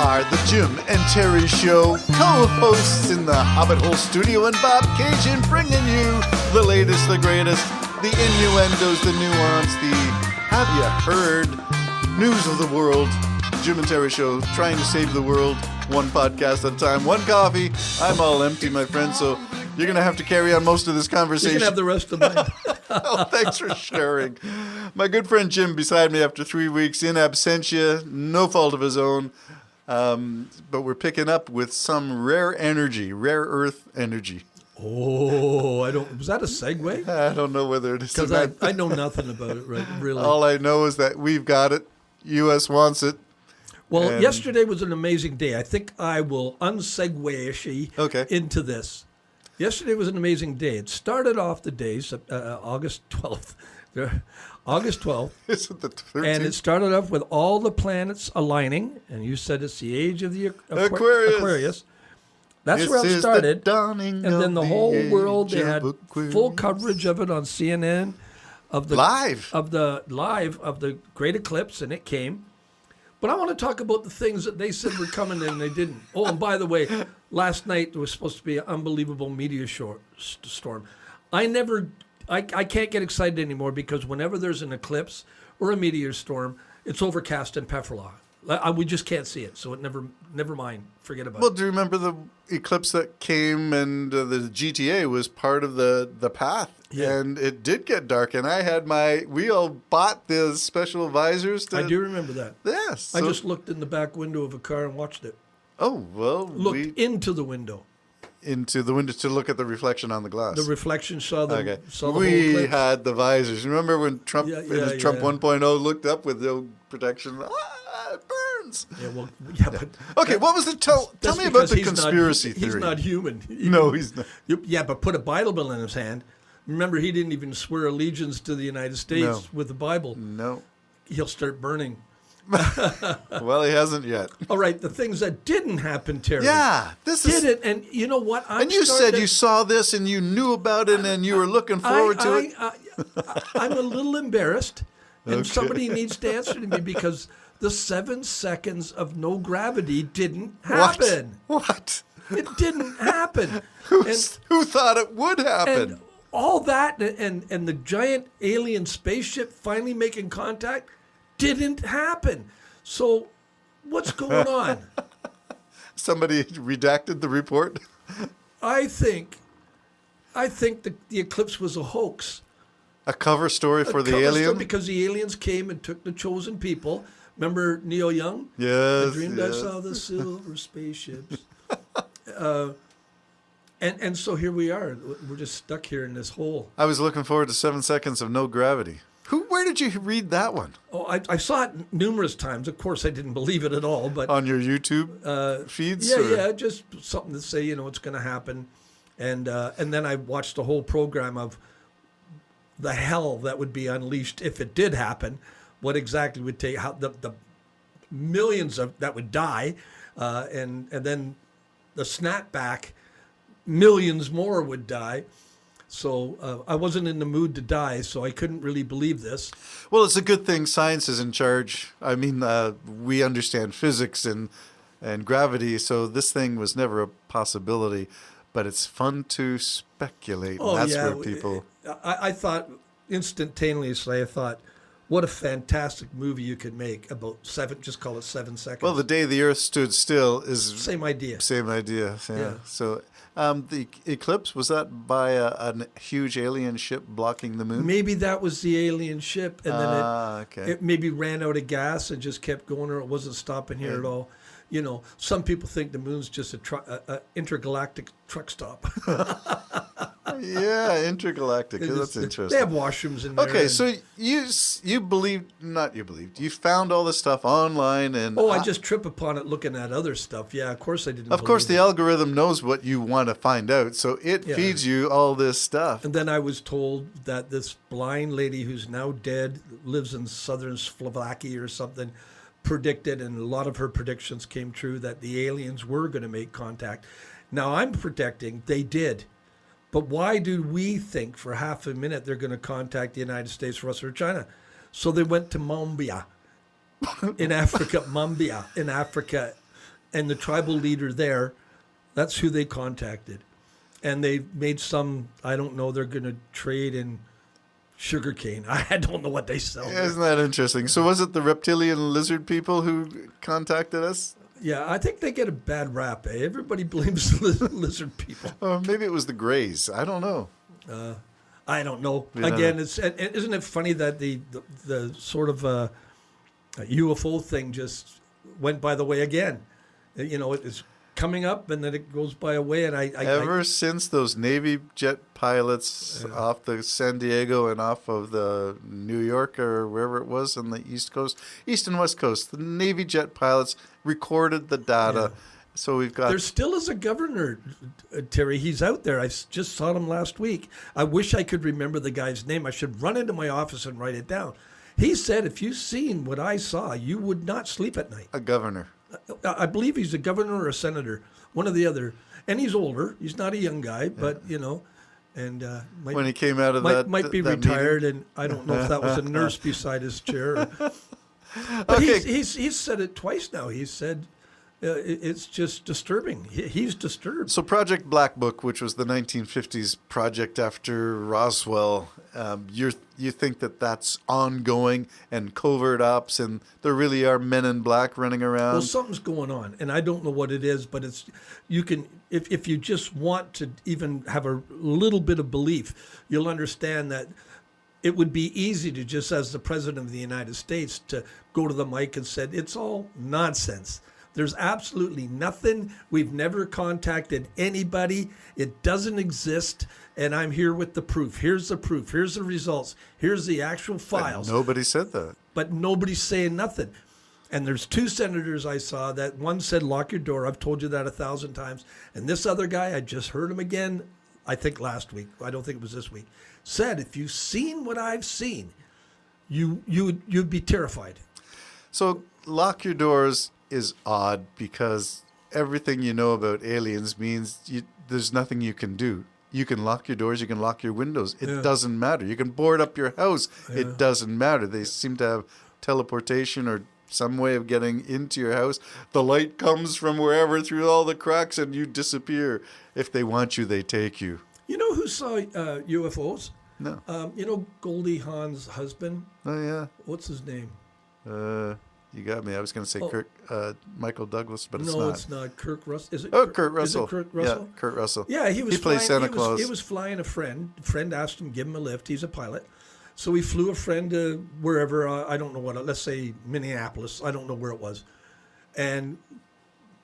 are the Jim and Terry Show, co-hosts in the Hobbit Hole Studio, and Bob Cajun bringing you the latest, the greatest, the innuendos, the nuance, the have you heard news of the world. Jim and Terry Show, trying to save the world, one podcast at a time, one coffee. I'm all empty, my friend, so you're going to have to carry on most of this conversation. You can have the rest of mine. Oh, thanks for sharing. My good friend Jim beside me after 3 weeks in absentia, no fault of his own. But we're picking up with some rare earth energy. Oh, was that a segue? I don't know whether it is. Because I know nothing about it, right? Really. All I know is that we've got it. U.S. wants it. Well, yesterday was an amazing day. I think I will unsegue into this. Yesterday was an amazing day. It started off the days, August 12th. August 12th. Is it the 13th? And it started off with all the planets aligning. And you said it's the age of the Aquarius. That's where it started. And then the whole world, they had full coverage of it on CNN. Of the great eclipse, and it came. But I want to talk about the things that they said were coming and they didn't. Oh, and by the way, last night there was supposed to be an unbelievable meteor storm. I can't get excited anymore because whenever there's an eclipse or a meteor storm, it's overcast in Pefferlaw. We just can't see it, so it never mind. Forget about it. Well, do you remember the eclipse that came and the GTA was part of the path? Yeah. And it did get dark, and we all bought the special visors. I do remember that. Yes. I just looked in the back window of a car and watched it. Oh, well. Looked into the window. Into the window to look at the reflection on the glass. The reflection saw the whole We eclipse. Had the visors. Remember when Trump, Trump 1.0 looked up with no protection? It burns. Yeah, well, but... Okay, what was the... Tell me about the conspiracy theory. He's not human. No, he's not. Yeah, but put a Bible in his hand. Remember, he didn't even swear allegiance to the United States with the Bible. No. He'll start burning. Well, he hasn't yet. All right, the things that didn't happen, Terry. Yeah, didn't. And you know what? Said you saw this and you knew about it and you were looking forward to it. I'm a little embarrassed, and somebody needs to answer to me because the 7 seconds of no gravity didn't happen. What? It didn't happen. Who thought it would happen? And all that and the giant alien spaceship finally making contact didn't happen. So what's going on? Somebody redacted the report? I think the eclipse was a hoax. A cover story for the alien? Because the aliens came and took the chosen people. Remember Neil Young? Yes. I dreamed I saw the silver spaceships. And so here we are. We're just stuck here in this hole. I was looking forward to 7 seconds of no gravity. Where did you read that one? Oh, I saw it numerous times. Of course, I didn't believe it at all. But on your YouTube feeds? Yeah, just something to say, it's going to happen. And then I watched the whole program of the hell that would be unleashed if it did happen. What exactly would take, how the millions that would die, and then the snapback, millions more would die. So I wasn't in the mood to die, so I couldn't really believe this. Well, it's a good thing science is in charge. I mean, we understand physics and gravity, so this thing was never a possibility. But it's fun to speculate. Oh, and that's yeah. where people... I thought instantaneously, what a fantastic movie you could make about just call it 7 seconds. Well, the day the Earth stood still is... Same idea. Yeah. So the eclipse, was that by a huge alien ship blocking the moon? Maybe that was the alien ship, and then it maybe ran out of gas and just kept going, or it wasn't stopping here at all. Some people think the moon's just a intergalactic truck stop. Yeah, intergalactic. That's interesting. They have washrooms in there. Okay, so you found all this stuff online and... Oh, I just trip upon it looking at other stuff. Yeah, of course I didn't Of course, the algorithm knows what you want to find out, so it feeds you all this stuff. And then I was told that this blind lady who's now dead, lives in southern Slovakia or something, predicted, and a lot of her predictions came true, that the aliens were going to make contact. Now, I'm predicting they did. But why do we think for half a minute they're going to contact the United States, Russia, or China? So they went to Mambia in Africa, and the tribal leader there, that's who they contacted. And they made some, I don't know, they're going to trade in sugarcane. I don't know what they sell. Isn't that interesting? So was it the reptilian lizard people who contacted us? Yeah, I think they get a bad rap. Eh? Everybody blames lizard people. Or maybe it was the Greys. I don't know. I don't know. Yeah. Again, isn't it funny that the sort of UFO thing just went by the way again? You know, it's coming up and then it goes by away. And Ever since those Navy jet pilots off the San Diego and off of the New York or wherever it was on the East Coast, East and West Coast, the Navy jet pilots recorded the data. Yeah. So we've got... There still is a governor, Terry. He's out there. I just saw him last week. I wish I could remember the guy's name. I should run into my office and write it down. He said, if you've seen what I saw, you would not sleep at night. A governor. I believe he's a governor or a senator, one or the other. And he's older. He's not a young guy, but, you know, and when he came out of might be that retired, meeting. and I don't know if that was a nurse beside his chair. But Okay. he's said it twice now. He said... it's just disturbing. He's disturbed. So Project Black Book, which was the 1950s project after Roswell, you think that that's ongoing and covert ops, and there really are men in black running around? Well, something's going on, and I don't know what it is, but it's you can if you just want to even have a little bit of belief, you'll understand that it would be easy to just, as the President of the United States, to go to the mic and said, it's all nonsense. There's absolutely nothing. We've never contacted anybody. It doesn't exist. And I'm here with the proof. Here's the proof. Here's the results. Here's the actual files. And nobody said that. But nobody's saying nothing. And there's two senators I saw that one said, lock your door. I've told you that 1,000 times. And this other guy, I just heard him again, I think last week. I don't think it was this week. Said, if you've seen what I've seen, you'd be terrified. So lock your doors is odd because everything you know about aliens means there's nothing you can do. You can lock your doors, you can lock your windows. It doesn't matter. You can board up your house. Yeah. It doesn't matter. They seem to have teleportation or some way of getting into your house. The light comes from wherever through all the cracks and you disappear. If they want you, they take you. You know who saw UFOs? No. You know Goldie Hawn's husband? Oh, yeah. What's his name? You got me. I was going to say Michael Douglas, but it's not. No, it's not. Kurt Russell. Is it? Kurt Russell. Is it Kurt Russell? Yeah, Kurt Russell. Yeah, he plays Santa Claus. He was flying a friend. A friend asked him to give him a lift. He's a pilot. So he flew a friend to wherever, I don't know what, let's say Minneapolis. I don't know where it was. And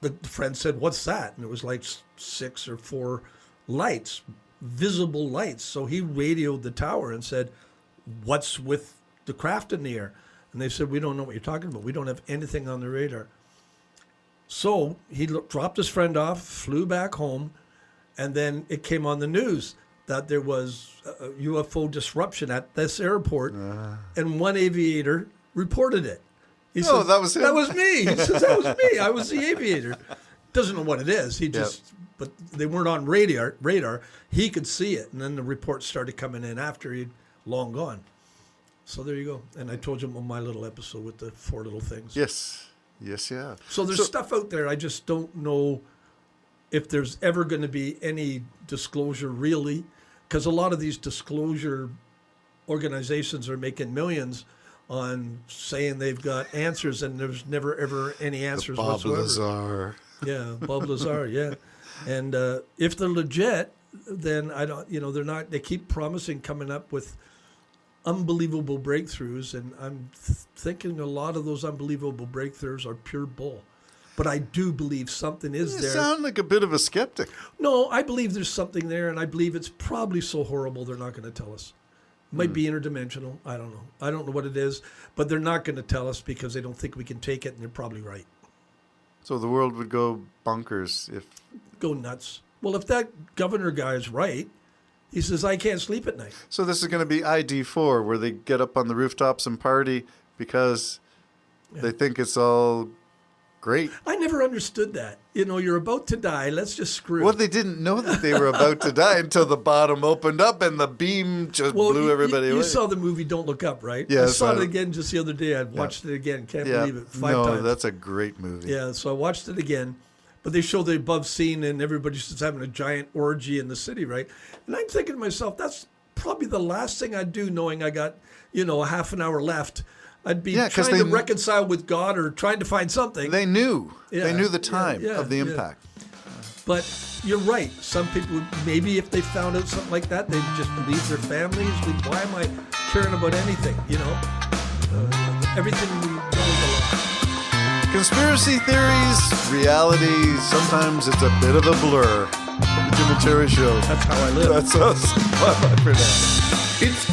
the friend said, what's that? And it was like 6 or 4 lights, visible lights. So he radioed the tower and said, what's with the craft in the air? And they said, we don't know what you're talking about. We don't have anything on the radar. So he dropped his friend off, flew back home, and then it came on the news that there was a UFO disruption at this airport, and one aviator reported it. He says, that was him. That was me. He says, that was me. I was the aviator. Doesn't know what it is. He just, but they weren't on radar. He could see it, and then the reports started coming in after he'd long gone. So there you go. And I told you on my little episode with the 4 little things. Yes, yeah. So there's stuff out there. I just don't know if there's ever going to be any disclosure really, because a lot of these disclosure organizations are making millions on saying they've got answers, and there's never ever any answers Bob whatsoever. Lazar. Yeah, Bob Lazar. Yeah, and if they're legit, then I don't. You know, they're not. They keep promising coming up with unbelievable breakthroughs, and I'm thinking a lot of those unbelievable breakthroughs are pure bull. But I do believe something is there. You sound like a bit of a skeptic. No, I believe there's something there, and I believe it's probably so horrible they're not going to tell us. It might be interdimensional. I don't know. I don't know what it is, but they're not going to tell us because they don't think we can take it, and they're probably right. So the world would go bonkers if... Go nuts. Well, if that governor guy is right, he says, I can't sleep at night. So this is going to be ID4, where they get up on the rooftops and party because they think it's all Great. I never understood that. You're about to die. Let's just screw. Well, they didn't know that they were about to die until the bottom opened up and the beam just blew everybody away. You saw the movie Don't Look Up, right? Yes. I saw it again just the other day. I watched it again. Can't believe it. 5 times. No, that's a great movie. Yeah, so I watched it again. But they show the above scene and everybody's just having a giant orgy in the city, right? And I'm thinking to myself, that's probably the last thing I'd do knowing I got, a half an hour left. I'd be trying to reconcile with God or trying to find something. They knew. They knew the time of the impact. But you're right. Some people, maybe if they found out something like that, they'd just leave their families. Why am I caring about anything, everything we know is a lie. Conspiracy theories, reality, sometimes it's a bit of a blur. The Jim and Terry Show. That's how I live. That's us. Bye-bye for now. It's